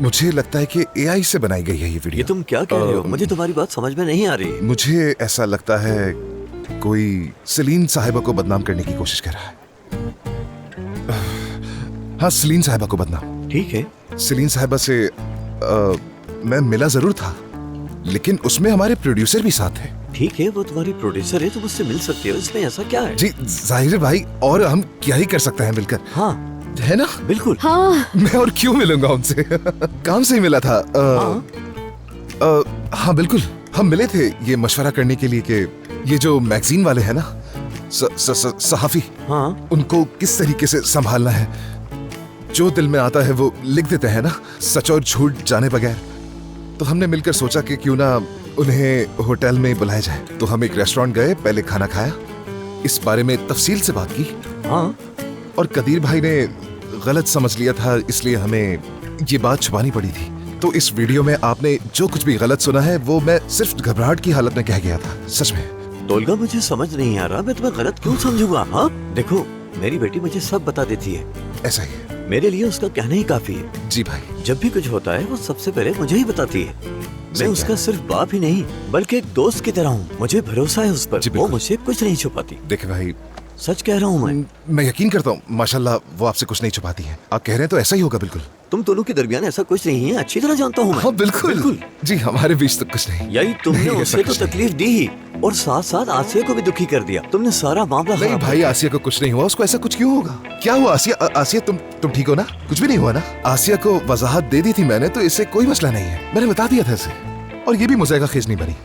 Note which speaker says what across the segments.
Speaker 1: मुझे लगता है कि एआई से बनाई गई है ये
Speaker 2: ये
Speaker 1: वीडियो।
Speaker 2: तुम क्या कह रहे हो? मुझे तुम्हारी बात समझ में नहीं आ रही।
Speaker 1: मुझे ऐसा लगता है कोई सलीन साहिबा को बदनाम करने की कोशिश कर रहा है। हाँ, सलीन साहिबा को बदनाम।
Speaker 2: ठीक है,
Speaker 1: सलीन साहिबा से मैं मिला जरूर था, लेकिन उसमें हमारे प्रोड्यूसर भी साथ थे।
Speaker 2: ठीक है, वो तुम्हारी प्रोड्यूसर है, तुम उससे मिल सकते हो, इसमें ऐसा क्या है?
Speaker 1: जी जाहिर है भाई, और हम क्या ही कर सकते हैं मिलकर,
Speaker 2: हाँ
Speaker 1: है ना?
Speaker 2: बिल्कुल।
Speaker 3: हाँ,
Speaker 1: मैं और क्यों मिलूंगा उनसे? काम से ही मिला था। हाँ बिल्कुल, हम मिले थे ये मशवरा करने के लिए कि ये जो मैगजीन वाले हैं ना, सहाफी,
Speaker 2: हाँ
Speaker 1: उनको किस तरीके से संभालना है। जो दिल में आता है वो लिख देते हैं ना, सच और झूठ जाने बगैर। तो हमने मिलकर सोचा कि क्यों ना उन्हें होटल में बुलाया जाए। तो हम एक रेस्टोरेंट गए, पहले खाना खाया, इस बारे में तफसील से बात की।
Speaker 2: हाँ,
Speaker 1: और कदीर भाई ने गलत समझ लिया था, इसलिए हमें ये बात छुपानी पड़ी थी। तो इस वीडियो में आपने जो कुछ भी गलत सुना है वो मैं सिर्फ घबराहट की हालत में कह गया था, सच में।
Speaker 2: तोलगा मुझे समझ नहीं आ रहा, मैं तुम्हें गलत क्यों समझूंगा? हाँ देखो, मेरी बेटी मुझे सब बता देती है,
Speaker 1: ऐसा ही है।
Speaker 2: मेरे लिए उसका कहना ही काफी है।
Speaker 1: जी भाई,
Speaker 2: जब भी कुछ होता है वो सबसे पहले मुझे ही बताती है। मैं उसका सिर्फ बाप ही नहीं बल्कि एक दोस्त की तरह हूँ। मुझे भरोसा है उस पर,
Speaker 1: जी,
Speaker 2: वो
Speaker 1: बिल्कुल।
Speaker 2: मुझे कुछ नहीं छुपाती।
Speaker 1: देखिए भाई,
Speaker 2: सच कह रहा हूँ
Speaker 1: मैं यकीन करता हूँ, माशाल्लाह वो आपसे कुछ नहीं छुपाती है। आप कह रहे हैं तो ऐसा ही होगा। बिल्कुल।
Speaker 2: तुम दोनों के दरमियान ऐसा कुछ नहीं है, अच्छी तरह जानता हूँ मैं।
Speaker 1: हाँ बिल्कुल जी, हमारे बीच तो कुछ नहीं।
Speaker 2: यही तुमने
Speaker 1: नहीं,
Speaker 2: उसे
Speaker 1: ऐसा
Speaker 2: तो
Speaker 1: कुछ नहीं।
Speaker 2: तकलीफ दी ही, और साथ साथ आसिया को भी दुखी कर दिया। तुमने सारा मामला
Speaker 1: नहीं
Speaker 2: खराब
Speaker 1: भाई, आसिया को कुछ नहीं हुआ। उसको ऐसा कुछ क्यों होगा? क्या हुआ आसिया? आसिया तुम ठीक हो ना? कुछ भी नहीं हुआ ना? आसिया को वजाहत दे दी थी मैंने, तो इससे कोई मसला नहीं है। मैंने बता दिया था इसे, और ये भी मुझे खेज नहीं बनी।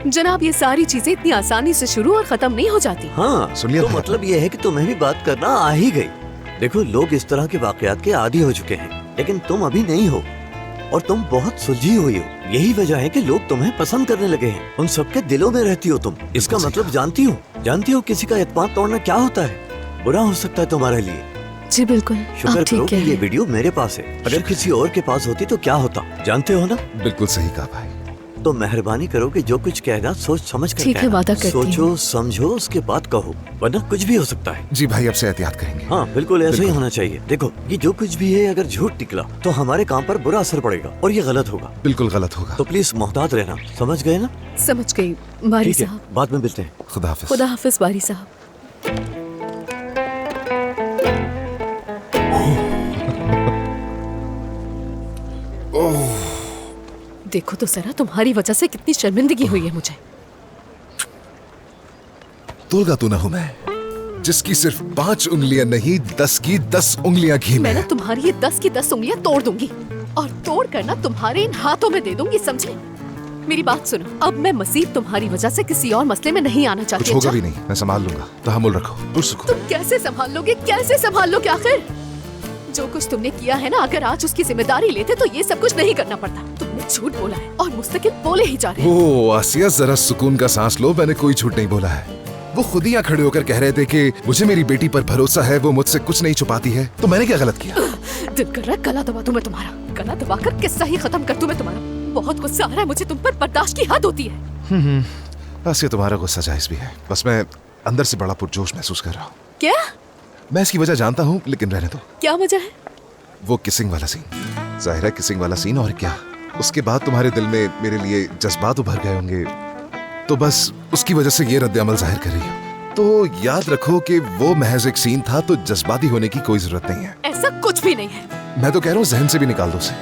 Speaker 3: जनाब, ये सारी चीजें इतनी आसानी से शुरू और खत्म नहीं हो जाती।
Speaker 2: हाँ,
Speaker 1: सुन लिया
Speaker 2: तो
Speaker 1: भाई
Speaker 2: मतलब ये है कि तुम्हें भी बात करना आ ही गई। देखो, लोग इस तरह के वाकयात के आदी हो चुके हैं, लेकिन तुम अभी नहीं हो, और तुम बहुत सुलझी हुई हो। यही वजह है कि लोग तुम्हें पसंद करने लगे हैं। उन सबके दिलों में रहती हो तुम। इसका मतलब जानती हो किसी का एतमाद तोड़ना क्या होता है, बुरा हो सकता है तुम्हारे लिए।
Speaker 3: जी बिल्कुल,
Speaker 2: शुक्र
Speaker 3: आप
Speaker 2: करो
Speaker 3: ठीक
Speaker 2: कि
Speaker 3: है।
Speaker 2: ये वीडियो मेरे पास है। अगर किसी और के पास होती तो क्या होता, जानते हो ना?
Speaker 1: बिल्कुल सही कहा भाई।
Speaker 2: तो मेहरबानी करो कि जो कुछ कहना सोच समझ कर
Speaker 3: ठीक है,
Speaker 2: कहना।
Speaker 3: वादा करती
Speaker 2: सोचो
Speaker 3: हूँ।
Speaker 2: समझो उसके बाद कहो, वरना कुछ भी हो सकता है।
Speaker 1: जी भाई, अब से एहतियात करेंगे।
Speaker 2: हाँ बिल्कुल, ऐसा ही
Speaker 1: बिल्कुल।
Speaker 2: होना चाहिए। देखो, ये जो कुछ भी है, अगर झूठ निकला तो हमारे काम पर बुरा असर पड़ेगा, और ये गलत होगा।
Speaker 1: बिल्कुल गलत होगा।
Speaker 2: तो प्लीज मोहतात रहना, समझ गए ना?
Speaker 3: समझ गई बारी
Speaker 2: ठीक है,
Speaker 3: साहब।
Speaker 2: बाद में मिलते हैं।
Speaker 1: खुदा हाफिज।
Speaker 3: खुदा हाफिज बारी साहब। देखो तो जरा, तुम्हारी वजह से कितनी शर्मिंदगी हुई है मुझे।
Speaker 1: तोलगा तू ना हूं मैं, जिसकी सिर्फ 5 उंगलियां नहीं 10 की 10 उंगलियां घी में
Speaker 3: मैं ना
Speaker 1: है।
Speaker 3: तुम्हारी ये 10 की 10 उंगलियां तोड़ दूंगी, और तोड़ कर ना तुम्हारे इन हाथों में दे दूंगी, समझे? मेरी बात सुनो, अब मैं मजीद तुम्हारी वजह से किसी और मसले में नहीं आना
Speaker 1: कुछ
Speaker 3: चाहती।
Speaker 1: होगा
Speaker 3: अच्छा?
Speaker 1: भी नहीं, मैं संभाल लूंगा। तहम्मुल रखो, पुरसुकून।
Speaker 3: तुम कैसे संभाल लोगे? कैसे संभाल लोगे आखिर? जो कुछ तुमने किया है ना, अगर आज उसकी जिम्मेदारी लेते तो ये सब कुछ नहीं करना पड़ता। तुमने झूठ बोला है और मुस्तकिल बोले ही जा रहे हो।
Speaker 1: ओ आसिया, जरा सुकून का सांस लो। मैंने कोई झूठ नहीं बोला है। वो खुद ही यहाँ खड़े होकर कह रहे थे कि मुझे मेरी बेटी पर भरोसा है, वो मुझसे कुछ नहीं छुपाती है। तो मैंने क्या गलत किया?
Speaker 3: दिल कर रहा है गला दबा दूं मैं तुम्हारा, गला दबाकर किस्सा ही खत्म कर दूं मैं तुम्हारा। बहुत गुस्सा आ रहा है मुझे तुम पर, बर्दाश्त की हद होती है।
Speaker 1: आसिया, तुम्हारा गुस्सा जायज भी है, बस मैं अंदर से बड़ा पुरजोश महसूस कर रहा हूँ।
Speaker 3: क्या
Speaker 1: मैं इसकी वजह जानता हूँ, लेकिन रहने दो।
Speaker 3: क्या वजह है?
Speaker 1: वो किसिंग वाला सीन, जाहिर है किसिंग वाला सीन, और क्या। उसके बाद तुम्हारे दिल में मेरे लिए जज्बात उभर गए होंगे, तो बस उसकी वजह से ये रद्द अमल जाहिर कर रही हो। तो याद रखो कि वो महज एक सीन था, तो जज्बाती होने की कोई जरूरत नहीं है।
Speaker 3: ऐसा कुछ भी नहीं है।
Speaker 1: मैं तो कह रहा हूँ जहन से भी निकाल दो उसे।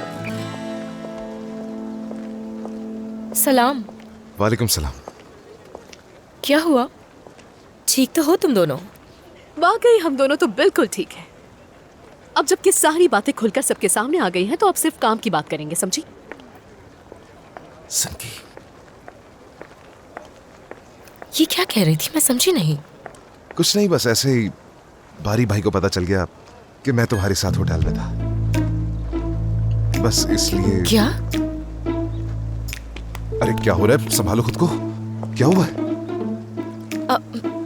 Speaker 4: सलाम।
Speaker 1: वालेकुम सलाम।
Speaker 4: क्या हुआ? ठीक तो हो तुम दोनों?
Speaker 3: वाकई हम दोनों तो बिल्कुल ठीक है। अब जबकि सारी बातें खुलकर सबके सामने आ गई हैं, तो अब सिर्फ काम की बात करेंगे, समझी?
Speaker 1: सनकी,
Speaker 4: ये क्या कह रही थी, मैं समझी नहीं।
Speaker 1: कुछ नहीं, बस ऐसे ही बारी भाई को पता चल गया कि मैं तुम्हारे साथ होटल में था, बस इसलिए।
Speaker 4: क्या?
Speaker 1: अरे क्या हो रहा है? संभालो खुद को। क्या हुआ है?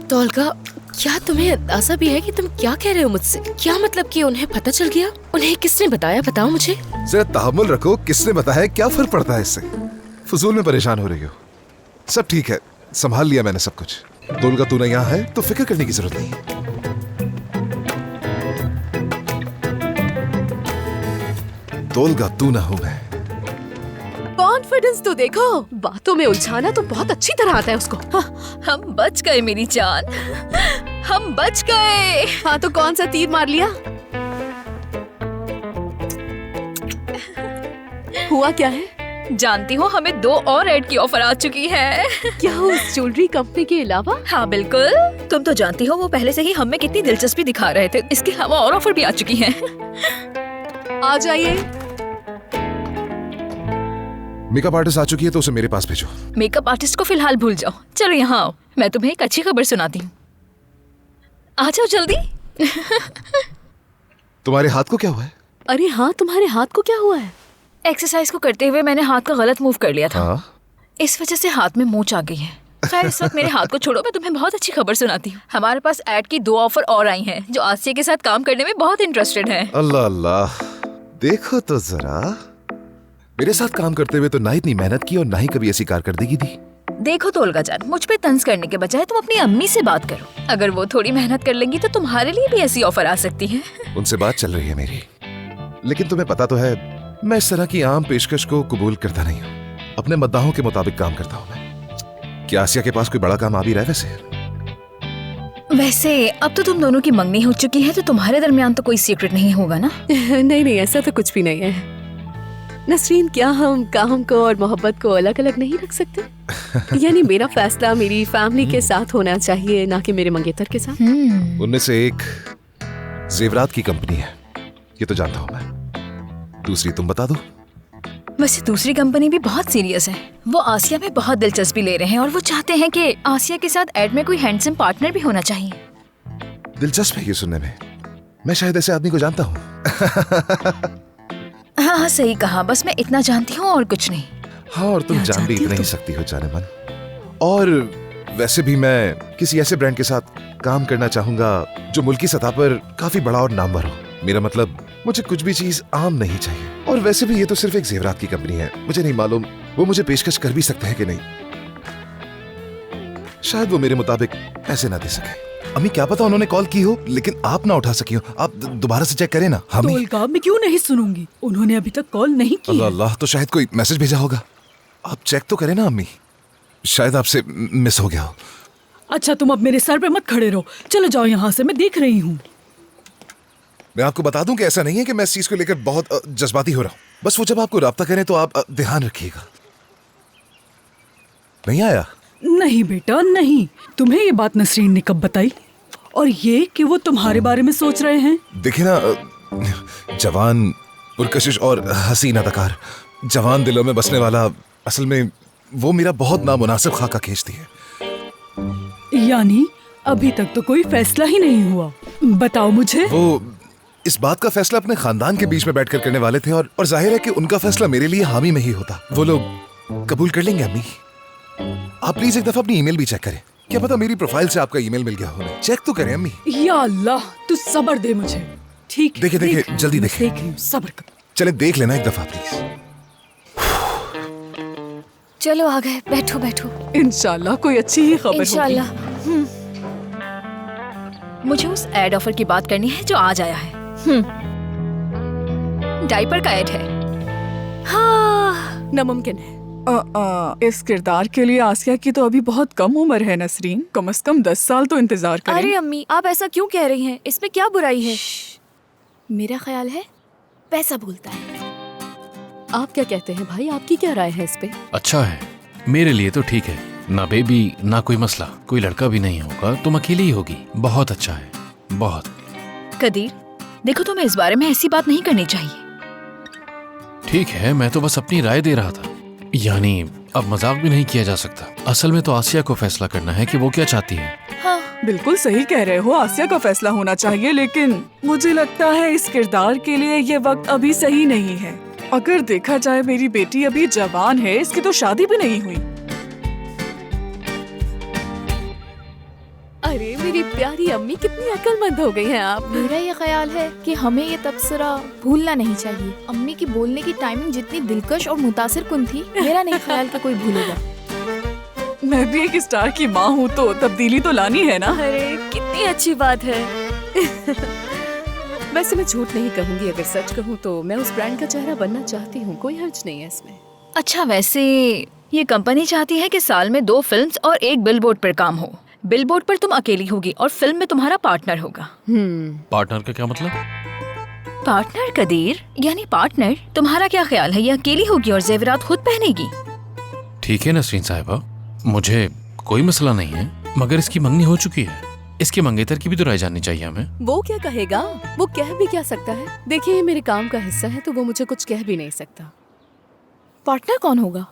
Speaker 4: तोलगा, क्या तुम्हें अंदाजा भी है कि तुम क्या कह रहे हो मुझसे? क्या मतलब कि उन्हें पता चल गया? उन्हें किसने बताया, बताओ मुझे।
Speaker 1: जरा तहम्मुल रखो, किसने बताया? क्या फर्क पड़ता है इससे? फजूल में परेशान हो रही हो। सब ठीक है, संभाल लिया मैंने सब कुछ। तोलगा तू यहाँ है तो फिक्र करने की जरूरत नहीं है। दोलगा तू ना हूं मैं।
Speaker 3: कॉन्फिडेंस तो देखो, बातों में उलझाना तो बहुत अच्छी तरह आता है उसको।
Speaker 4: हम बच गए मेरी जान, हम बच गए।
Speaker 3: हाँ तो कौन सा तीर मार लिया? हुआ क्या है?
Speaker 4: जानती हो हमें 2 और ऐड की ऑफर आ चुकी है।
Speaker 3: क्या उस ज्वेलरी कंपनी के अलावा?
Speaker 4: हाँ बिल्कुल, तुम तो जानती हो वो पहले से ही हमें कितनी दिलचस्पी दिखा रहे थे। इसके अलावा और ऑफर भी आ चुकी हैं।
Speaker 3: आ जाइए।
Speaker 1: मेकअप आर्टिस्ट आ चुकी है तो उसे मेरे पास भेजो।
Speaker 4: मेकअप आर्टिस्ट को फिलहाल भूल जाओ, चलो यहाँ आओ, मैं तुम्हें एक अच्छी खबर सुनाती हूँ। आ जाओ जल्दी।
Speaker 1: तुम्हारे हाथ को क्या हुआ है?
Speaker 3: अरे हाँ, तुम्हारे हाथ को क्या हुआ है?
Speaker 4: एक्सरसाइज को करते हुए मैंने हाथ का गलत मूव कर लिया था।
Speaker 1: हाँ?
Speaker 4: इस वजह से हाथ में मोच आ गई है। खैर इस वक्त मेरे हाथ को छोड़ो, मैं तुम्हें बहुत अच्छी खबर सुनाती हूँ। हमारे पास ऐड की 2 ऑफर और आई हैं जो आसिया के साथ काम करने में बहुत इंटरेस्टेड हैं।
Speaker 1: अल्लाह अल्लाह, देखो तो जरा, मेरे साथ काम करते हुए तो ना इतनी मेहनत की और ना ही कभी ऐसी कारकर्दगी दी।
Speaker 4: देखो तोलगा जान, मुझ पे तंज करने के बजाय तुम अपनी अम्मी से बात करो। अगर वो थोड़ी मेहनत कर लेंगी तो तुम्हारे लिए भी ऐसी ऑफर आ सकती है।
Speaker 1: उनसे बात चल रही है मेरी, लेकिन तुम्हें पता तो है मैं इस तरह की आम पेशकश को कबूल करता नहीं हूँ। अपने मद्दाहों के मुताबिक काम करता हूँ मैं। क्या आसिया के पास कोई बड़ा काम आ भी रहा है वैसे?
Speaker 4: वैसे अब तो तुम दोनों की मंगनी हो चुकी है तो तुम्हारे दरमियान तो कोई सीक्रेट नहीं होगा ना?
Speaker 3: नहीं नहीं, ऐसा तो कुछ भी नहीं है नसरीन। क्या हम काम को और मोहब्बत को अलग अलग नहीं रख सकते? यानी मेरा फैसला मेरी फैमिली के साथ होना चाहिए, ना कि मेरे मंगेतर के साथ।
Speaker 1: उनमें से एक जेवरात की कंपनी है, ये तो जानता हूँ मैं। दूसरी तुम बता दो।
Speaker 4: वैसे दूसरी कंपनी भी बहुत सीरियस है। वो आसिया में बहुत दिलचस्पी ले रहे हैं और वो चाहते हैं कि आसिया के साथ ऐड में कोई हैंडसम पार्टनर भी होना चाहिए।
Speaker 1: दिलचस्प है ये सुनने में। मैं शायद ऐसे आदमी को जानता हूँ।
Speaker 4: हाँ हाँ सही कहा, बस मैं इतना जानती हूँ और कुछ नहीं।
Speaker 1: हाँ, और तुम
Speaker 3: क्या
Speaker 1: जान भी
Speaker 3: जानती हो
Speaker 1: इतना ही
Speaker 3: तुम?
Speaker 1: सकती हो जाने मन। और वैसे भी मैं किसी ऐसे ब्रांड के साथ काम करना चाहूंगा जो मुल्की सतह पर काफी बड़ा और नामवर हो। मेरा मतलब, मुझे कुछ भी चीज आम नहीं चाहिए। और वैसे भी ये तो सिर्फ एक जेवरात की कंपनी है, मुझे नहीं मालूम वो मुझे पेशकश कर भी सकते हैं कि नहीं। शायद वो मेरे मुताबिक पैसे ना दे सके। अम्मी क्या पता उन्होंने कॉल की हो लेकिन आप ना उठा सकी हो। आप दोबारा से चेक करें ना। हमें
Speaker 5: तोलगा मैं क्यों नहीं सुनूंगी, उन्होंने अभी तक कॉल नहीं की
Speaker 1: अल्लाह
Speaker 5: है।
Speaker 1: अल्लाह, तो शायद कोई मैसेज भेजा होगा। आप चेक तो करें ना अम्मी, शायद आपसे मिस हो गया हो।
Speaker 5: अच्छा तुम अब मेरे सर पे मत खड़े रहो, चलो जाओ यहाँ से, मैं देख रही हूँ।
Speaker 1: मैं आपको बता दूं कि ऐसा नहीं है कि मैं इस चीज को लेकर बहुत जज्बाती हो रहा हूं। बस वो जब आपको राब्ता करें तो आप ध्यान रखिएगा। नहीं आया?
Speaker 5: नहीं बेटा नहीं, तुम्हें ये बात नसरीन ने कब बताई? और ये कि वो तुम्हारे बारे में सोच रहे हैं?
Speaker 1: देखिए ना, जवान पुरकशिश और हसीन अदाकार, जवान दिलों में बसने वाला, असल में वो मेरा बहुत नामुनासिब खाका खींचती है।
Speaker 5: यानी अभी तक तो कोई फैसला ही नहीं हुआ। बताओ मुझे।
Speaker 1: वो इस बात का फैसला अपने खानदान के बीच में बैठकर करने वाले थे और जाहिर है कि उनका फैसला मेरे लिए हामी में ही होता। वो लोग कबूल कर लेंगे अम्मी। आप प्लीज एक दफा अपनी ईमेल भी चेक करें। क्या पता मेरी प्रोफाइल से आपका ईमेल मिल गया होने। चेक तो करें अम्मी।
Speaker 5: या अल्लाह, तू सब्र दे मुझे। ठीक है,
Speaker 1: देखिए,
Speaker 5: देख रही
Speaker 1: जल्दी
Speaker 5: हूँ,
Speaker 1: देखिए।
Speaker 5: देख रही हूँ, सब्र कर।
Speaker 1: चले देख लेना एक दफा प्लीज।
Speaker 4: चलो आ गए, बैठो बैठो।
Speaker 5: इंशाल्लाह कोई अच्छी ही खबर होगी।
Speaker 4: इंशाल्लाह। मुझे उस एड ऑफर की बात करनी है जो आज आया है। डायपर का एड है। हाँ
Speaker 3: नामुमकिन है।
Speaker 6: इस किरदार के लिए आसिया की तो अभी बहुत कम उम्र है नसरीन, कम से कम 10 साल तो इंतजार करें।
Speaker 7: अरे अम्मी, आप ऐसा क्यों कह रही हैं? इसमें क्या बुराई है? मेरा ख्याल है पैसा बोलता है।
Speaker 3: आप क्या कहते हैं भाई, आपकी क्या राय है इस पे?
Speaker 8: अच्छा है, मेरे लिए तो ठीक है। ना बेबी ना कोई मसला, कोई लड़का भी नहीं होगा, तुम अकेली ही होगी। बहुत अच्छा है, बहुत।
Speaker 4: कदीर देखो, तुम्हें इस बारे में ऐसी बात नहीं करनी चाहिए।
Speaker 8: ठीक है, मैं तो बस अपनी राय दे रहा था। यानी अब मजाक भी नहीं किया जा सकता। असल में तो आसिया को फैसला करना है कि वो क्या चाहती है।
Speaker 7: हाँ,
Speaker 6: बिल्कुल सही कह रहे हो, आसिया का फैसला होना चाहिए, लेकिन मुझे लगता है इस किरदार के लिए ये वक्त अभी सही नहीं है। अगर देखा जाए मेरी बेटी अभी जवान है, इसकी तो शादी भी नहीं हुई।
Speaker 3: अरे मेरी प्यारी अम्मी, कितनी अक्लमंद हो गई हैं आप।
Speaker 7: मेरा ये ख्याल है कि हमें ये तबसरा भूलना नहीं चाहिए। अम्मी की बोलने की टाइमिंग जितनी दिलकश और मुतासिर कुन थी, मेरा नहीं ख्याल कि कोई भूलेगा।
Speaker 6: मैं भी एक स्टार की माँ हूँ तो तब्दीली तो लानी है ना।
Speaker 7: अरे कितनी अच्छी बात है।
Speaker 3: वैसे मैं झूठ नहीं कहूंगी, अगर सच कहूँ तो मैं उस ब्रांड का चेहरा बनना चाहती हूँ, कोई हर्ज नहीं है इसमें।
Speaker 4: अच्छा, वैसे ये कंपनी चाहती है कि साल में 2 फिल्म्स और 1 बिलबोर्ड पर काम हो। बिलबोर्ड पर तुम अकेली होगी और फिल्म में तुम्हारा पार्टनर होगा।
Speaker 8: पार्टनर का क्या मतलब?
Speaker 4: पार्टनर कदीर, यानी पार्टनर। तुम्हारा क्या ख्याल है, ये अकेली होगी और जेवरात खुद पहनेगी?
Speaker 8: ठीक है नसरीन साहिबा, मुझे कोई मसला नहीं है, मगर इसकी मंगनी हो चुकी है। इसके मंगेतर की भी तो राय जाननी चाहिए हमें।
Speaker 3: वो क्या कहेगा, वो कह भी क्या सकता है? देखिए ये मेरे काम का हिस्सा है तो वो मुझे कुछ कह भी नहीं सकता।
Speaker 7: पार्टनर कौन होगा?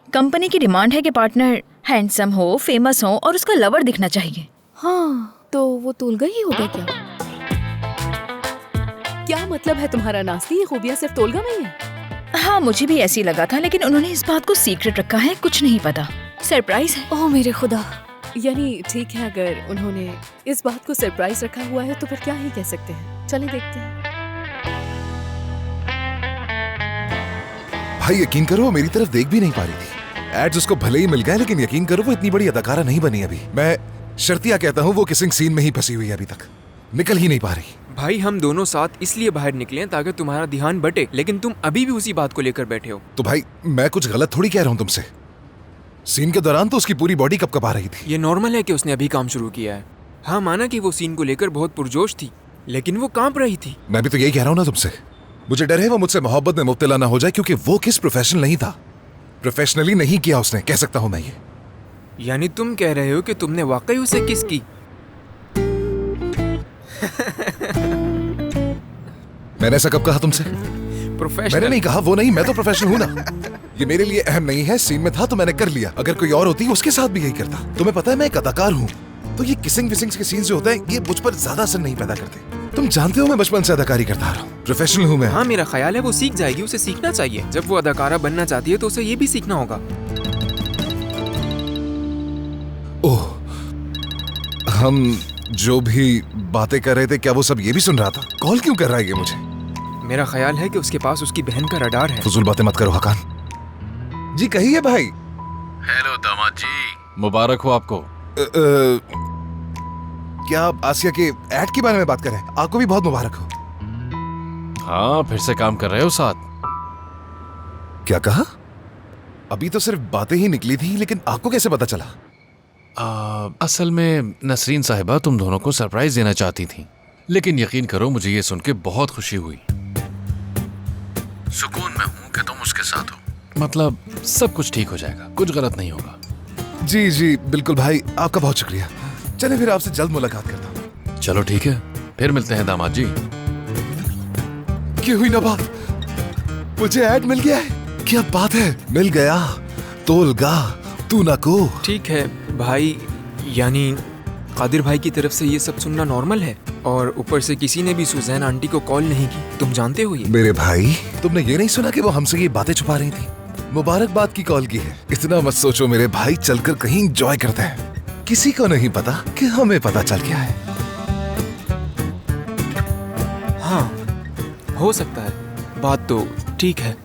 Speaker 4: कंपनी की डिमांड है कि पार्टनर हैंडसम हो, फेमस हो और उसका लवर दिखना चाहिए।
Speaker 7: हाँ, तो वो तोलगा ही होगा क्या?
Speaker 3: क्या मतलब है तुम्हारा नास्ती, ये खूबियाँ सिर्फ तोलगा में ही है?
Speaker 4: हाँ, मुझे भी ऐसी लगा था, लेकिन उन्होंने इस बात को सीक्रेट रखा है, कुछ नहीं पता, सरप्राइज है।
Speaker 7: ओह मेरे खुदा।
Speaker 3: यानी ठीक है, अगर उन्होंने इस बात को सरप्राइज रखा हुआ है तो फिर क्या ही कह सकते हैं। चलिए देखते हैं।
Speaker 1: भाई यकीन करो वो मेरी तरफ देख भी नहीं पा रही थी। एड्स उसको भले ही मिल गए, लेकिन यकीन करो वो इतनी बड़ी अदाकारा नहीं बनी अभी। मैं शर्तिया कहता हूँ वो किसिंग सीन में ही फंसी हुई है, अभी तक निकल ही नहीं पा रही।
Speaker 9: भाई हम दोनों साथ इसलिए बाहर निकले हैं ताकि तुम्हारा ध्यान बटे, लेकिन तुम अभी भी उसी बात को लेकर बैठे हो।
Speaker 1: तो भाई मैं कुछ गलत थोड़ी कह रहा हूँ तुमसे। सीन के दौरान तो उसकी पूरी बॉडी कपकपा रही थी।
Speaker 9: ये नॉर्मल है कि उसने अभी काम शुरू किया है। हाँ माना कि वो सीन को लेकर बहुत पुरजोश थी, लेकिन वो कांप रही थी।
Speaker 1: मैं भी तो यही कह रहा हूँ ना तुमसे। मुझे डर है वो मुझसे मोहब्बत में मुब्तला ना हो जाए, क्योंकि वो किस प्रोफेशनल नहीं था, प्रोफेशनली नहीं किया उसने, कह सकता हूँ मैं ये।
Speaker 9: यानी तुम कह रहे हो कि तुमने वाकई उसे किस की?
Speaker 1: मैंने ऐसा कब कहा तुमसे?
Speaker 9: प्रोफेशनल
Speaker 1: मैंने नहीं कहा, वो नहीं, मैं तो प्रोफेशनल हूँ ना। ये मेरे लिए अहम नहीं है, सीन में था तो मैंने कर लिया। अगर कोई और होती उसके साथ भी यही करता। तुम्हें पता है मैं एक अदाकार हूँ, तो ये किसिंग विसिंग के सीन्स जो होते हैं ये मुझ पर ज्यादा असर नहीं पैदा करते। तुम जानते हो मैं बचपन से अदाकारी करता आ रहा हूँ, प्रोफेशनल हूँ मैं।
Speaker 9: हाँ मेरा ख्याल है वो सीख जाएगी, उसे सीखना चाहिए। जब वो अदाकारा बनना चाहती है तो उसे ये भी सीखना होगा।
Speaker 1: ओह, हम जो भी बातें कर रहे थे क्या वो सब ये भी सुन रहा था? कॉल क्यों कर रहा है ये मुझे?
Speaker 9: मेरा ख्याल है कि उसके पास उसकी बहन का रडार है।
Speaker 1: फजूल बातें मत करो हकान जी। कहिए भाई।
Speaker 8: हेलो दामाद जी, मुबारक हो आपको।
Speaker 1: क्या आप आसिया के ऐड के बारे में बात कर रहे हैं? आपको भी बहुत मुबारक हो।
Speaker 8: हाँ, फिर से काम कर रहे हो साथ?
Speaker 1: क्या कहा? अभी तो सिर्फ बातें ही निकली थी, लेकिन आपको कैसे पता चला?
Speaker 8: असल में नसरीन साहिबा तुम दोनों को सरप्राइज देना चाहती थी, लेकिन यकीन करो मुझे ये सुन के बहुत खुशी हुई। सुकून में हूँ कि तुम उसके साथ हो, मतलब सब कुछ ठीक हो जाएगा, कुछ गलत नहीं होगा।
Speaker 1: जी जी बिल्कुल भाई, आपका बहुत शुक्रिया। चले फिर आपसे जल्द मुलाकात करता हूँ।
Speaker 8: चलो ठीक है, फिर मिलते हैं दामाद जी।
Speaker 1: क्यों हुई ना बात? मुझे ऐड मिल गया है। क्या बात है, मिल गया। तोलगा तू ना को।
Speaker 9: ठीक है भाई, यानी कादिर भाई की तरफ से ये सब सुनना नॉर्मल है, और ऊपर से किसी ने भी सुजैन आंटी को कॉल नहीं की। तुम जानते हो ये?
Speaker 1: मेरे भाई तुमने ये नहीं सुना कि वो हमसे ये बातें छुपा रही थी? मुबारकबाद की कॉल की है। इतना मत सोचो मेरे भाई, चलकर कहीं एंजॉय करते हैं। किसी को नहीं पता कि हमें पता चल गया है।
Speaker 9: हाँ हो सकता है, बात तो ठीक है।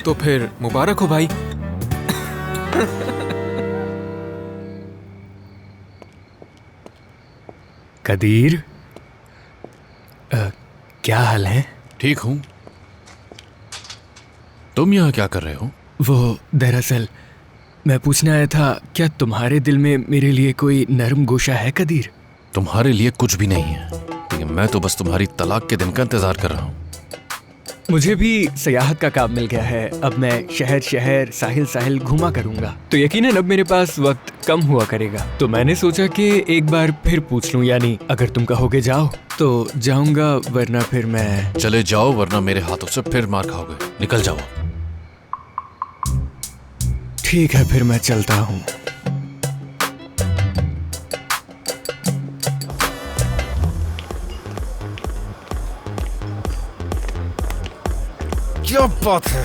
Speaker 9: तो फिर मुबारक हो भाई।
Speaker 10: कदीर, क्या हाल है?
Speaker 8: ठीक हूँ। तुम यहाँ क्या कर रहे हो?
Speaker 10: वो दरअसल मैं पूछने आया था, क्या तुम्हारे दिल में मेरे लिए कोई नरम गोशा है कदीर?
Speaker 8: तुम्हारे लिए कुछ भी नहीं है, लेकिन मैं तो बस तुम्हारी तलाक के दिन का इंतजार कर रहा हूँ।
Speaker 10: मुझे भी सयाहत का काम मिल गया है। अब मैं शहर शहर साहिल साहिल घूमा करूंगा, तो यकीनन अब मेरे पास वक्त कम हुआ करेगा। तो मैंने सोचा कि एक बार फिर पूछ लूं, यानी अगर तुम कहोगे जाओ तो जाऊंगा, वरना फिर मैं।
Speaker 8: चले जाओ, वरना मेरे हाथों से फिर मार खाओगे। निकल जाओ।
Speaker 10: ठीक है, फिर मैं चलता हूँ।
Speaker 1: क्या बात है,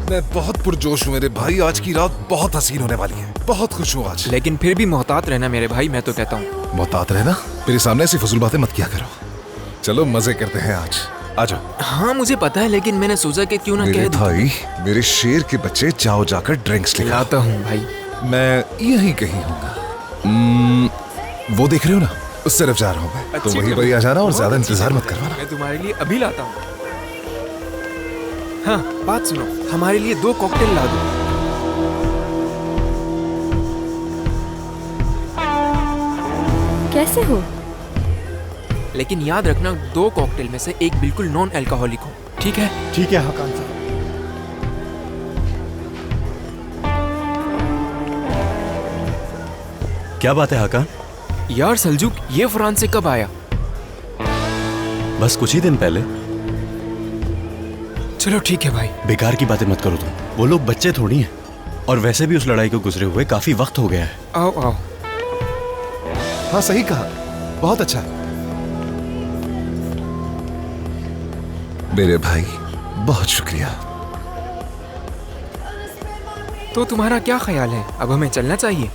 Speaker 1: मैं बहुत पुरजोश हूँ मेरे भाई। आज की रात बहुत हसीन होने वाली है, बहुत खुश हूँ आज।
Speaker 9: लेकिन फिर भी मोहतात रहना मेरे भाई, मैं तो कहता हूँ।
Speaker 1: मोहतात रहना? मेरे सामने ऐसी फजूल बातें मत किया करो। चलो मजे करते हैं आज, आ जाओ।
Speaker 9: हाँ मुझे पता है, लेकिन मैंने सोचा कि क्यों ना
Speaker 1: मेरे
Speaker 9: कह दूं।
Speaker 1: भाई, मेरे शेर के बच्चे, जाओ जाकर ड्रिंक्स लेकर
Speaker 9: लाता हूँ भाई।
Speaker 1: मैं यहीं कहीं होगा। वो देख रहे हो ना, उस तरफ जा रहा हूँ मैं, तो
Speaker 9: अच्छी
Speaker 1: वहीं
Speaker 9: खबर।
Speaker 1: वही आ जाना और
Speaker 9: बहुत
Speaker 1: ज्यादा
Speaker 9: अच्छी
Speaker 1: इंतजार
Speaker 9: खबर
Speaker 1: मत
Speaker 9: है।
Speaker 1: करवाना।
Speaker 9: मैं तुम्हारे लिए अभी लाता हूँ। हाँ, बात सुनो, हमारे लिए 2 कॉकटेल ला दो।
Speaker 3: कैसे हो?
Speaker 9: लेकिन याद रखना 2 कॉकटेल में से एक बिल्कुल नॉन अल्कोहलिक हो, ठीक है?
Speaker 11: ठीक है हकान साहब।
Speaker 12: क्या बात है हाकान?
Speaker 9: यार सलजूक, ये फ्रांस से कब आया?
Speaker 12: बस कुछ ही दिन पहले।
Speaker 9: चलो ठीक है भाई।
Speaker 12: बेकार की बातें मत करो तुम, वो लोग बच्चे थोड़ी हैं। और वैसे भी उस लड़ाई को गुजरे हुए काफी वक्त हो गया है।
Speaker 9: आओ आओ।
Speaker 1: हाँ सही कहा, बहुत अच्छा। मेरे भाई बहुत शुक्रिया।
Speaker 9: तो तुम्हारा क्या ख्याल है, अब हमें चलना चाहिए?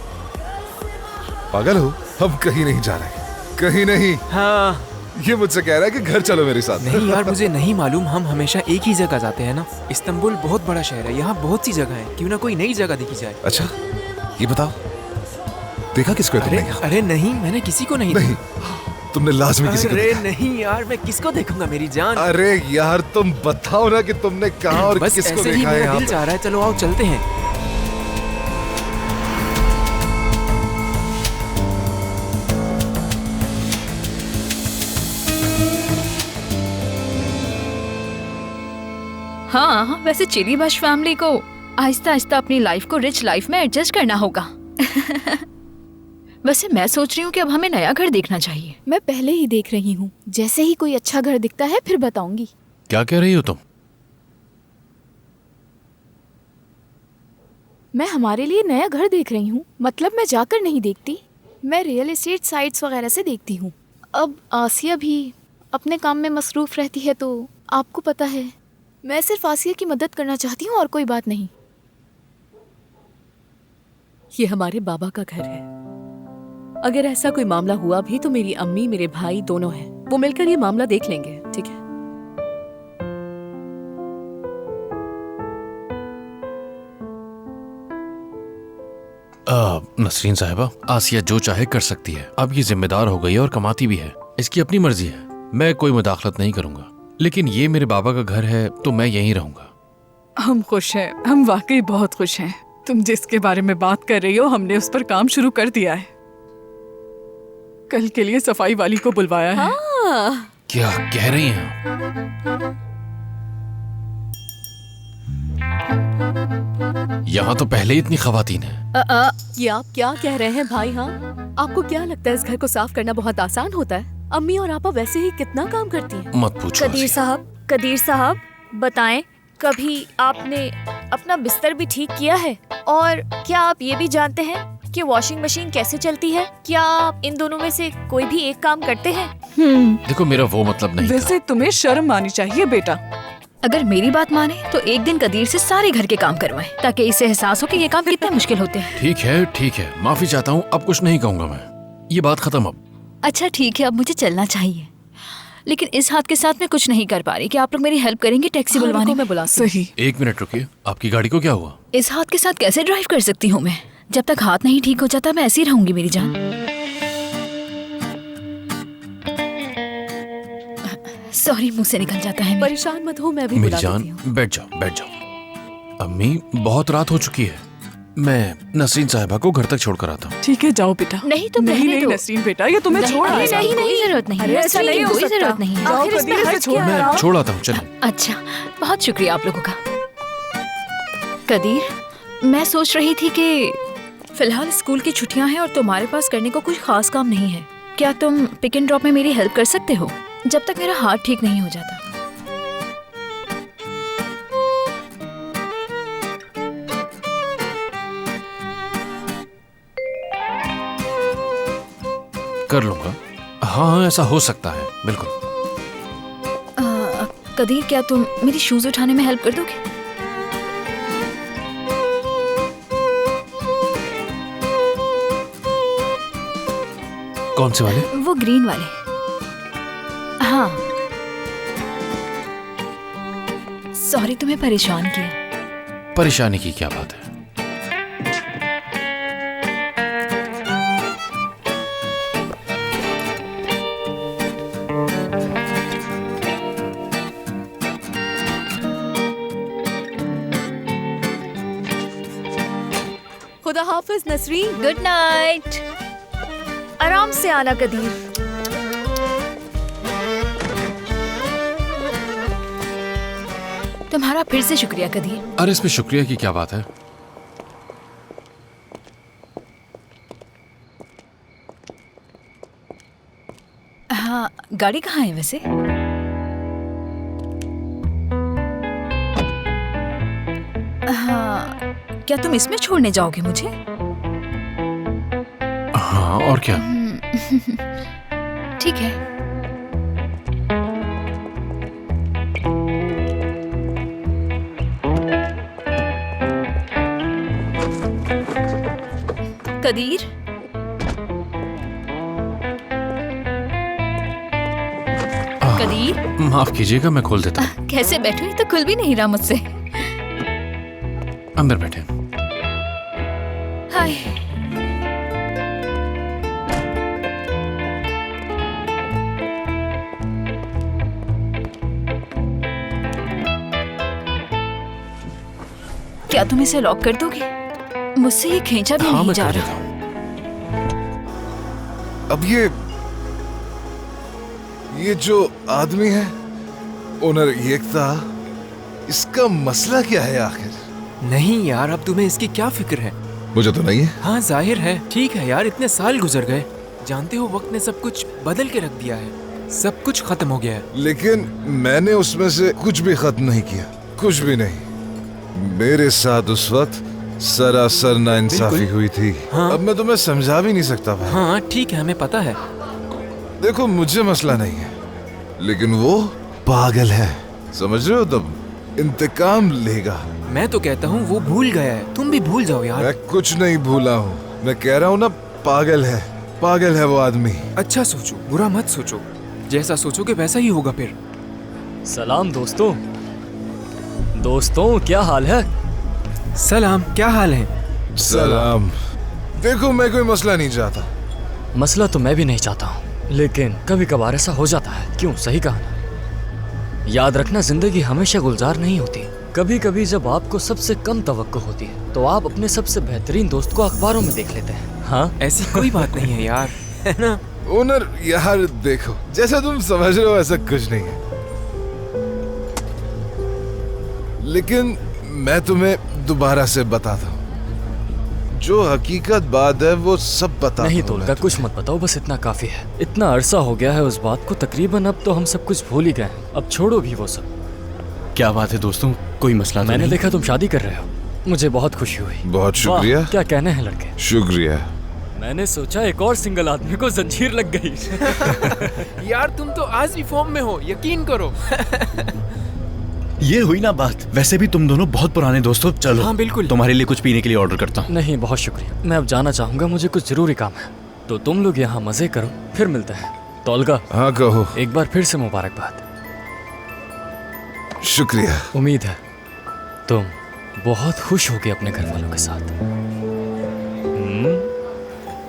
Speaker 1: पागल हो, हम कहीं नहीं जा रहे, कहीं नहीं।
Speaker 9: हाँ।
Speaker 1: ये मुझसे कह रहा है कि घर चलो मेरे साथ।
Speaker 9: नहीं यार, मुझे नहीं मालूम, हम हमेशा एक ही जगह जाते हैं ना। इस्तांबुल बहुत बड़ा शहर है, यहाँ बहुत सी जगह है, क्यों ना कोई नई जगह देखी जाए।
Speaker 1: अच्छा ये बताओ, देखा किसको है तुमने?
Speaker 9: अरे नहीं, मैंने किसी को नहीं
Speaker 1: नहीं, तुमने लाजमी किसी को
Speaker 9: अरे
Speaker 1: देखा।
Speaker 9: नहीं यार, मैं किसको देखूंगा मेरी जान।
Speaker 1: अरे यार तुम बताओ ना कि तुमने कहा और
Speaker 9: बस
Speaker 1: किसको
Speaker 9: ऐसे ही
Speaker 1: देखा है
Speaker 9: मेरा
Speaker 1: यहाँ
Speaker 9: दिल
Speaker 1: पे?
Speaker 9: चाह रहा है, चलो आओ चलते हैं।
Speaker 4: हाँ, वैसे चिली बश फैमिली को आहिस्ता आहिस्ता अपनी लाइफ को रिच लाइफ में एडजस्ट करना होगा। वैसे मैं सोच रही हूँ कि अब हमें नया घर देखना चाहिए।
Speaker 7: मैं पहले ही देख रही हूँ, जैसे ही कोई अच्छा घर दिखता है फिर बताऊंगी।
Speaker 8: क्या कह रही हो तुम?
Speaker 7: मैं हमारे लिए नया घर देख रही हूँ, मतलब मैं जाकर नहीं देखती, मैं रियल एस्टेट साइट्स वगैरह से देखती हूँ। अब आसिया भी अपने काम में मसरूफ रहती है, तो आपको पता है मैं सिर्फ आसिया की मदद करना चाहती हूँ और कोई बात नहीं।
Speaker 3: ये हमारे बाबा का घर है। अगर ऐसा कोई मामला हुआ भी तो मेरी अम्मी मेरे भाई दोनों हैं, वो मिलकर ये मामला देख लेंगे, ठीक है?
Speaker 8: नसरीन साहिबा, आसिया जो चाहे कर सकती है। अब ये जिम्मेदार हो गई है और कमाती भी है, इसकी अपनी मर्जी है। मैं कोई मुदाखलत नहीं करूंगा, लेकिन ये मेरे बाबा का घर है तो मैं यहीं रहूंगा।
Speaker 6: हम खुश हैं, हम वाकई बहुत खुश हैं। तुम जिसके बारे में बात कर रही हो, हमने उस पर काम शुरू कर दिया है। कल के लिए सफाई वाली को बुलवाया है।
Speaker 3: हाँ।
Speaker 8: क्या कह रही हैं आप? यहाँ तो पहले ही इतनी खवातीन है।
Speaker 3: ये आप क्या कह रहे हैं भाई? हाँ, आपको क्या लगता है इस घर को साफ करना बहुत आसान होता है? अम्मी और आपा वैसे ही कितना काम करती हैं।
Speaker 8: मत पूछो।
Speaker 7: कदीर साहब बताएं, कभी आपने अपना बिस्तर भी ठीक किया है? और क्या आप ये भी जानते हैं कि वॉशिंग मशीन कैसे चलती है? क्या आप इन दोनों में से कोई भी एक काम करते हैं?
Speaker 8: देखो मेरा वो मतलब नहीं था।
Speaker 6: वैसे तुम्हें शर्म आनी चाहिए बेटा।
Speaker 4: अगर मेरी बात माने तो एक दिन कदीर से सारे घर के काम करवाएं, ताकि इसे एहसास हो कि ये काम कितने मुश्किल होते हैं।
Speaker 8: ठीक है, माफी चाहता हूँ, अब कुछ नहीं कहूंगा मैं। ये बात खत्म अब।
Speaker 4: अच्छा ठीक है, अब मुझे चलना चाहिए, लेकिन इस हाथ के साथ मैं कुछ नहीं कर पा रही। कि आप लोग मेरी हेल्प करेंगे टैक्सी बुलवाने में?
Speaker 3: बुला
Speaker 6: सही।
Speaker 8: एक मिनट रुकिए, आपकी गाड़ी को क्या हुआ?
Speaker 4: इस हाथ के साथ कैसे ड्राइव कर सकती हूँ मैं? जब तक हाथ नहीं ठीक हो जाता मैं ऐसी ही रहूंगी मेरी जान। सॉरी, मुंह से निकल जाता है।
Speaker 3: परेशान मत हो, मैं भी
Speaker 8: मेरी
Speaker 3: बुला
Speaker 8: जान
Speaker 3: देती हूँ।
Speaker 8: बैठ जाओ। अम्मी बहुत रात हो चुकी है, मैं नसरीन साहिबा को घर तक छोड़कर आता हूँ।
Speaker 6: ठीक है जाओ बेटा।
Speaker 4: नहीं तो
Speaker 6: नहीं नसरीन बेटा, ये तुम्हें छोड़
Speaker 4: नहीं, नहीं, कोई जरूरत नहीं है।
Speaker 6: ऐसा नहीं हो
Speaker 4: कोई
Speaker 6: सकता।
Speaker 4: जरूरत नहीं है।
Speaker 6: जाओ
Speaker 4: आखिर इसमें
Speaker 6: कदीर से
Speaker 4: हर्ज
Speaker 6: छोड़।
Speaker 4: क्या है?
Speaker 8: मैं छोड़ आता हूँ, चलो।
Speaker 4: अच्छा, बहुत शुक्रिया आप लोगों का। कदीर, मैं सोच रही थी कि फिलहाल स्कूल की छुट्टियां हैं और तुम्हारे पास करने को कुछ खास काम नहीं है। क्या तुम पिक एंड ड्रॉप में मेरी हेल्प कर सकते हो जब तक मेरा हाथ ठीक नहीं हो जाता?
Speaker 8: कर लूंगा। हाँ, ऐसा हो सकता है, बिल्कुल।
Speaker 4: कदीर, क्या तुम मेरी शूज उठाने में हेल्प कर दोगे?
Speaker 8: कौन से वाले?
Speaker 4: वो ग्रीन वाले। हाँ। सॉरी तुम्हें परेशान किया।
Speaker 8: परेशानी की क्या बात है?
Speaker 3: खुदा हाफिज नसरीन।
Speaker 4: Good night. आराम से आना कदीर। तुम्हारा फिर से शुक्रिया कदीर।
Speaker 8: अरे इसमें शुक्रिया की क्या बात है?
Speaker 4: हाँ, गाड़ी कहाँ है वैसे? हाँ, क्या तुम इसमें छोड़ने जाओगे मुझे?
Speaker 8: हाँ, और क्या?
Speaker 4: ठीक है। कदीर, कदीर,
Speaker 8: माफ कीजिएगा, मैं खोल देता हूँ।
Speaker 4: कैसे बैठूं? ये तो खुल भी नहीं रहा मुझसे।
Speaker 8: अंदर बैठे।
Speaker 4: हाय। क्या तुम इसे लॉक कर दोगे? मुझसे ये खींचा भी नहीं जा रहा।
Speaker 1: अब ये जो आदमी है, ओनर एकता, इसका मसला क्या है आखिर?
Speaker 9: नहीं यार, अब तुम्हें इसकी क्या फिक्र है?
Speaker 1: मुझे तो नहीं है।
Speaker 9: हाँ जाहिर है। ठीक है यार, इतने साल गुजर गए, जानते हो वक्त ने सब कुछ बदल के रख दिया है, सब कुछ खत्म हो गया है।
Speaker 1: लेकिन मैंने उसमें से कुछ भी खत्म नहीं किया, कुछ भी नहीं। मेरे साथ उस वक्त सरासर नाइंसाफी हुई थी।
Speaker 9: हाँ।
Speaker 1: अब मैं तुम्हें समझा भी नहीं सकता भाई।
Speaker 9: हाँ ठीक है, हमें पता है।
Speaker 1: देखो मुझे मसला नहीं है, लेकिन वो पागल है, समझ रहे हो? तब इंतकाम लेगा।
Speaker 9: मैं तो कहता हूँ वो भूल गया है, तुम भी भूल जाओ यार।
Speaker 1: मैं कुछ नहीं भूला हूँ, मैं कह रहा हूँ ना, पागल है, पागल है वो आदमी।
Speaker 9: अच्छा सोचो, बुरा मत सोचो, जैसा सोचोगे वैसा ही होगा फिर।
Speaker 11: सलाम दोस्तों। दोस्तों क्या हाल है?
Speaker 9: सलाम, क्या हाल है?
Speaker 1: सलाम। देखो मैं कोई मसला नहीं चाहता।
Speaker 11: मसला तो मैं भी नहीं चाहता हूँ, लेकिन कभी कभार ऐसा हो जाता है। क्यों? सही कहा ना। याद रखना, जिंदगी हमेशा गुलजार नहीं होती। कभी कभी जब आपको सबसे कम तवक्को होती है तो आप अपने सबसे बेहतरीन दोस्त को अखबारों में देख लेते हैं। हाँ,
Speaker 9: ऐसी कोई बात नहीं है यार, है ना?
Speaker 1: ओनर यार देखो, जैसा तुम समझ रहे हो ऐसा कुछ नहीं है, लेकिन मैं तुम्हें दोबारा से बताता हूँ, जो हकीकत बात है वो सब बता।
Speaker 11: नहीं तोलका, कुछ मत बताओ, बस इतना काफी है। इतना अरसा हो गया है उस बात को, तकरीबन अब तो हम सब कुछ भूल ही गए हैं। अब छोड़ो भी वो सब।
Speaker 12: क्या बात है दोस्तों, कोई मसला?
Speaker 11: मैंने देखा तुम शादी कर रहे हो, मुझे बहुत खुशी हुई।
Speaker 1: बहुत शुक्रिया।
Speaker 11: वाह, क्या कहने हैं लड़के।
Speaker 1: शुक्रिया।
Speaker 11: मैंने सोचा एक और सिंगल आदमी को जंजीर लग गई।
Speaker 9: यार तुम तो आज भी फॉर्म में हो, यकीन करो।
Speaker 12: ये हुई ना बात। वैसे भी तुम दोनों बहुत पुराने दोस्त हो। चलो।
Speaker 9: हाँ बिल्कुल।
Speaker 12: तुम्हारे लिए कुछ पीने के लिए ऑर्डर करता हूँ।
Speaker 11: नहीं बहुत शुक्रिया, मैं अब जाना चाहूंगा, मुझे कुछ जरूरी काम है। तो तुम लोग यहाँ मजे करो, फिर मिलते हैं। तोलका।
Speaker 1: हाँ कहो।
Speaker 11: एक बार फिर से मुबारकबाद।
Speaker 1: शुक्रिया।
Speaker 11: उम्मीद है तुम बहुत खुश होगे अपने घर वालों के साथ।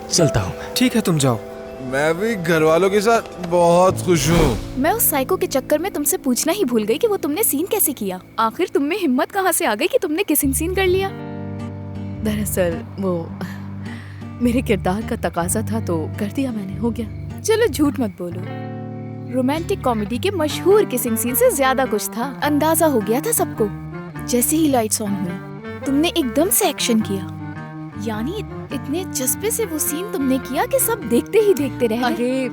Speaker 11: चलता हूँ मैं।
Speaker 9: ठीक है तुम जाओ।
Speaker 1: मैं भी घर वालों के साथ बहुत खुश हूँ।
Speaker 7: मैं उस साइको के चक्कर में तुमसे पूछना ही भूल गई कि वो तुमने सीन कैसे किया। आखिर तुम में हिम्मत कहाँ से आ गई कि तुमने किसिंग सीन कर लिया?
Speaker 3: दरअसल वो मेरे किरदार का तकाजा था तो कर दिया मैंने, हो गया।
Speaker 7: चलो झूठ मत बोलो, रोमांटिक कॉमेडी के मशहूर किसिंग सीन से ज्यादा कुछ था। अंदाजा हो गया था सबको। जैसे ही लाइट्स ऑन हुई तुमने एकदम से एक्शन किया, यानी इतने जज्बे से वो सीन तुमने किया कि सब देखते ही देखते रह गए।
Speaker 3: अरे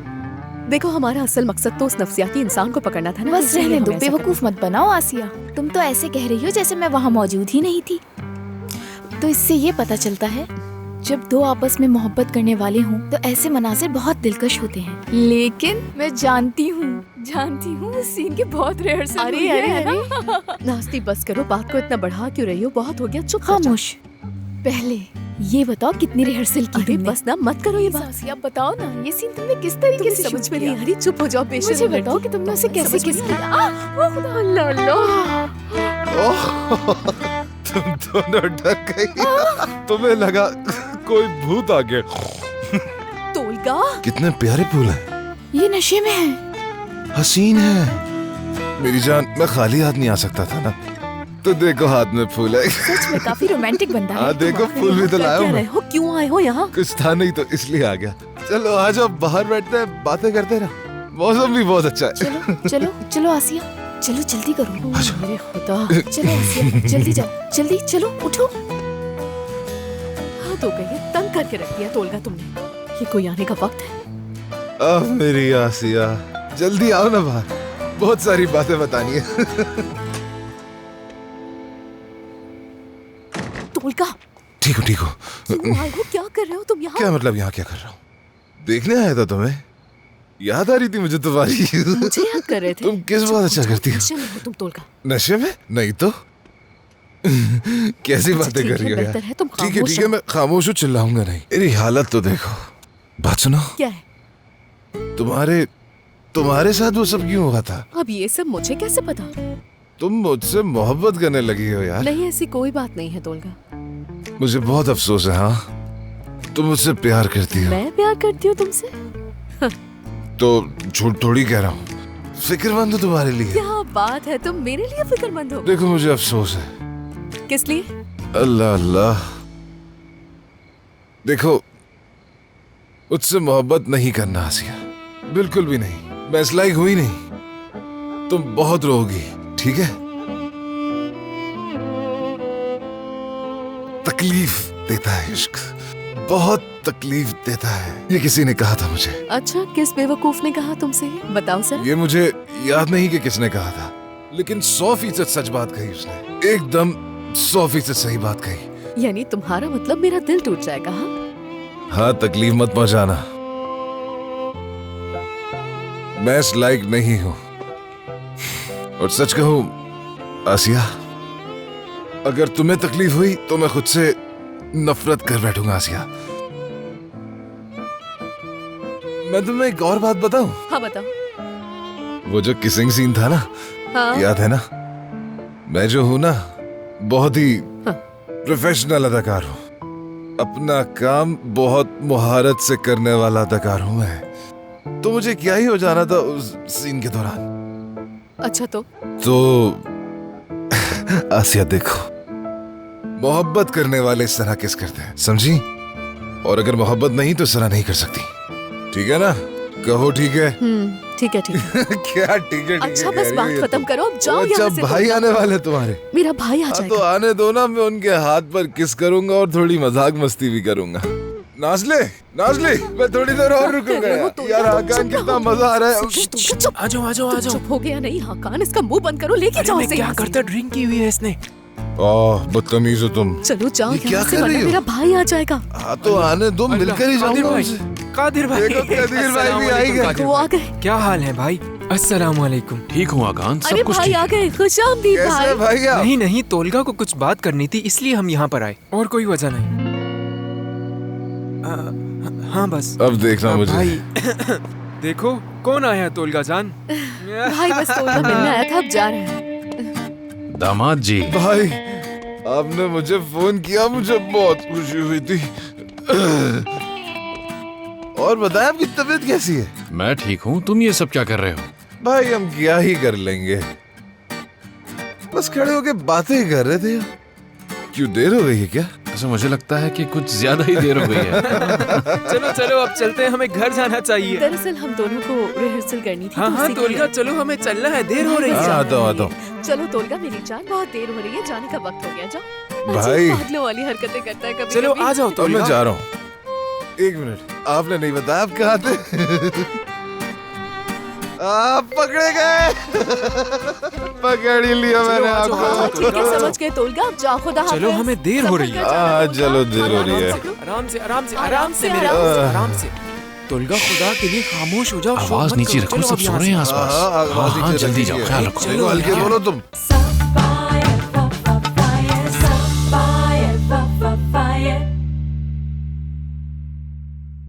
Speaker 3: देखो, हमारा असल मकसद तो उस नफसियाती इंसान को पकड़ना था ना।
Speaker 7: बस रहने दो, बेवकूफ मत बनाओ आसिया। तुम तो ऐसे कह रही हो जैसे मैं वहाँ मौजूद ही नहीं थी। तो इससे ये पता चलता है जब दो आपस में मोहब्बत करने वाले हों तो ऐसे मनाजिर बहुत दिलकश होते हैं। लेकिन मैं जानती हूँ उस सीन के बहुत रिहर्सल हुई है ना?
Speaker 3: नास्ती बस करो, बात को इतना बढ़ा क्यों रही हो? बहुत हो गया, चुप
Speaker 7: खामोश। पहले ये बताओ कितनी रिहर्सल की तुमने?
Speaker 3: बस ना मत करो ये बात।
Speaker 7: आसिया बताओ ना, ये सीन तुमने किस तरीके से
Speaker 3: समझ में नहीं आ रही? चुप हो जाओ, पेशेंट।
Speaker 7: मुझे बताओ कि तुमने उसे कैसे किस किया?
Speaker 1: तुम दोनों डर गई। तुम्हें लगा कोई भूत आ गया।
Speaker 3: तोलका,
Speaker 1: कितने प्यारे फूल हैं।
Speaker 7: ये नशे में है।
Speaker 1: हसीन है। मेरी जान, मैं खाली हाथ नहीं आ सकता था ना। तो देखो हाथ में फूल है।
Speaker 4: सच में काफी रोमांटिक बंदा है।
Speaker 1: हाँ देखो फूल भी तो लाया हूँ
Speaker 3: क्या
Speaker 1: मैं।
Speaker 3: रहे हो, क्यों आए हो यहाँ?
Speaker 1: कुछ था नहीं तो इसलिए आ गया। चलो आ जाओ बाहर बैठते हैं, बातें करते रहो, मौसम भी बहुत अच्छा है।
Speaker 7: चलो चलो चलो आसिया, चलो जल्दी करो।
Speaker 3: मेरे खुदा,
Speaker 7: चलो आसिया, जल्दी जाओ, जल्दी चलो, उठो।
Speaker 3: हाथ हो गई है, तंग करके रख दिया तोलगा तुमने। ये कोई आने का वक्त है?
Speaker 1: अब मेरी आसिया जल्दी आओ ना बाहर, बहुत सारी बातें बतानी है।
Speaker 3: तोलगा,
Speaker 1: ठीक हो ठीक हो।
Speaker 3: क्यों आए हो, क्या कर रहे हो तुम यहाँ?
Speaker 1: क्या मतलब यहाँ क्या कर रहा हूँ? देखने आया था तुम्हें, याद आ रही थी मुझे तुम्हारी।
Speaker 3: मुझे याद कर रहे थे?
Speaker 1: तुम किस बात अच्छा करती हो?
Speaker 3: नशे में हो तुम तोलगा।
Speaker 1: नशे में नहीं तो। कैसी बातें कर रही हो यार?
Speaker 3: बेहतर है तुम
Speaker 1: ठीक है
Speaker 3: खामोश
Speaker 1: ठीक है,
Speaker 3: रहो।
Speaker 1: मैं खामोश हूँ, चिल्लाऊंगा नहीं। मेरी हालत तो देखो। बात सुनो,
Speaker 3: क्या है?
Speaker 1: तुम्हारे साथ वो सब क्यों हुआ था?
Speaker 3: अब ये सब मुझे कैसे पता?
Speaker 1: तुम मुझसे मोहब्बत करने लगी हो यार।
Speaker 3: नहीं, ऐसी कोई बात नहीं है तोलगा।
Speaker 1: मुझे बहुत अफसोस है। हाँ तुम मुझसे प्यार करती हो।
Speaker 3: मैं प्यार करती हूँ तुमसे?
Speaker 1: तो झूठ थोड़ी कह रहा हूँ, फिक्रमंद हूँ तुम्हारे लिए।
Speaker 3: क्या बात है, तुम मेरे लिए फिक्रमंद हो?
Speaker 1: देखो मुझे अफसोस है।
Speaker 3: किस लिए?
Speaker 1: अल्लाह अल्लाह, देखो मुझसे मोहब्बत नहीं करना आसिया, बिल्कुल भी नहीं। मैं इस लायक हुई नहीं। तुम बहुत रोगी, ठीक है? तकलीफ देता है इश्क, बहुत तकलीफ देता है। ये किसी ने कहा था मुझे।
Speaker 3: अच्छा, किस बेवकूफ ने कहा तुमसे ये? बताओ सर।
Speaker 1: ये मुझे याद नहीं कि किसने कहा था, लेकिन 100% सच बात कही उसने। एकदम 100% सही बात कही।
Speaker 3: यानी तुम्हारा मतलब मेरा दिल टूट जाएगा? हाँ,
Speaker 1: हाँ तकलीफ मत पहुंचाना, मैं इस लायक नहीं हूं। और सच कहूं आसिया, अगर तुम्हें तकलीफ हुई तो मैं खुद से नफरत कर बैठूंगा आसिया। मैं तुम्हें एक और बात बताऊं?
Speaker 3: हाँ बताओ।
Speaker 1: वो जो किसिंग सीन था ना,
Speaker 3: हाँ?
Speaker 1: याद है ना? मैं जो हूं ना, बहुत ही प्रोफेशनल अदाकार हूं। अपना काम बहुत मुहारत से करने वाला अदाकार हूं मैं। तो मुझे क्या ही हो जाना था उस सीन के दौरान।
Speaker 3: अच्छा तो
Speaker 1: आसिया देखो, मोहब्बत करने वाले इस तरह किस करते हैं, समझी? और अगर मोहब्बत नहीं तो इस तरह नहीं कर सकती, ठीक है ना? कहो ठीक है?
Speaker 3: ठीक है ठीक है।
Speaker 1: क्या ठीक है?
Speaker 3: अच्छा बस बात खत्म करो, अब जाओ
Speaker 1: अच्छा
Speaker 3: यहाँ से।
Speaker 1: भाई आने वाले तुम्हारे?
Speaker 3: मेरा भाई आ
Speaker 1: हाँ,
Speaker 3: जाएगा।
Speaker 1: तो आने दो ना, मैं उनके हाथ पर किस करूंगा और थोड़ी मजाक मस्ती भी करूंगा। नाज़ले, मैं थोड़ी देर और रुकूंगा यार। हाकान कितना मजा आ रहा है।
Speaker 9: आ जाओ आ जाओ आ जाओ।
Speaker 3: चुप हो गया नहीं हाकान? इसका मुंह बंद करो, लेके जाओ इसे।
Speaker 9: क्या करता, ड्रिंक की हुई है इसने।
Speaker 1: बदतमीज हो तुम।
Speaker 3: चलो जाओ
Speaker 1: क्या
Speaker 3: यहाँ से,
Speaker 1: कर रही
Speaker 3: वरना
Speaker 1: हो?
Speaker 3: मेरा भाई आ जाएगा।
Speaker 1: हाँ तो आने दो, मिलकर ही जाऊंगा उनसे।
Speaker 9: कादिर भाई,
Speaker 1: देखो कदीर भाई भी आई गए।
Speaker 3: वो आ गए।
Speaker 9: क्या हाल है भाई? अस्सलाम वालेकुम।
Speaker 8: ठीक हूँ आकान,
Speaker 3: अरे
Speaker 8: सब कुछ
Speaker 3: भाई
Speaker 8: ठीक
Speaker 3: आ
Speaker 8: है।
Speaker 3: गए, खुशामदीद भाई।
Speaker 1: कैसे भाई आप?
Speaker 9: नहीं तोलगा को कुछ बात करनी थी, इसलिए हम यहाँ पर आए, और कोई वजह नहीं। हाँ बस।
Speaker 1: अब देखना मुझे।
Speaker 9: भाई देखो कौन आया है, तोलगा जान।
Speaker 3: भाई बस तोलगा मिलने आया था, अब जा रहे हैं।
Speaker 8: दामाद जी,
Speaker 1: भाई आपने मुझे फोन किया, मुझे बहुत खुशी हुई थी। और बताएं आपकी तबीयत कैसी है?
Speaker 8: मैं ठीक हूँ, तुम ये सब क्या कर रहे हो?
Speaker 1: भाई हम क्या ही कर लेंगे, बस खड़े होके बातें ही कर रहे थे। क्यों देर हो गई है क्या?
Speaker 8: ऐसा मुझे लगता है कि कुछ ज्यादा ही देर हो गई है।
Speaker 9: चलो अब चलते हैं, हमें घर जाना चाहिए।
Speaker 3: दरअसल हम दोनों को रिहर्सल करनी थी।
Speaker 9: हाँ
Speaker 3: तो उसी के
Speaker 9: तोलगा
Speaker 3: लिए।
Speaker 9: चलो, हमें चलना है, देर हो रही है।
Speaker 1: आता हूँ।
Speaker 3: चलो तोलगा मेरी जान, बहुत देर हो रही है, जाने का वक्त हो गया। जाओ।
Speaker 1: भाई।
Speaker 3: अजीब पागलों वाली हरकतें करता है कभी।
Speaker 9: चलो आ जाओ
Speaker 1: तो मैं जा रहा हूँ। एक मिनट, आपने नहीं बताया आप कहाँ थे? आप पकड़े गए। पकड़ ही लिया मैंने आपको।
Speaker 3: ठीक है, समझ गए तोलगा, अब जाओ, खुदा हाफिज़।
Speaker 9: चलो हमें देर हो रही है।
Speaker 1: चलो देर हो रही है।
Speaker 9: आराम से मेरे आराम से। तोलगा खुदा के लिए खामोश हो जाओ,
Speaker 8: आवाज नीचे रखो, सब सो रहे हैं आसपास। हाँ, जल्दी जाओ, ख्याल रखो।
Speaker 1: हल्के बोलो तुम।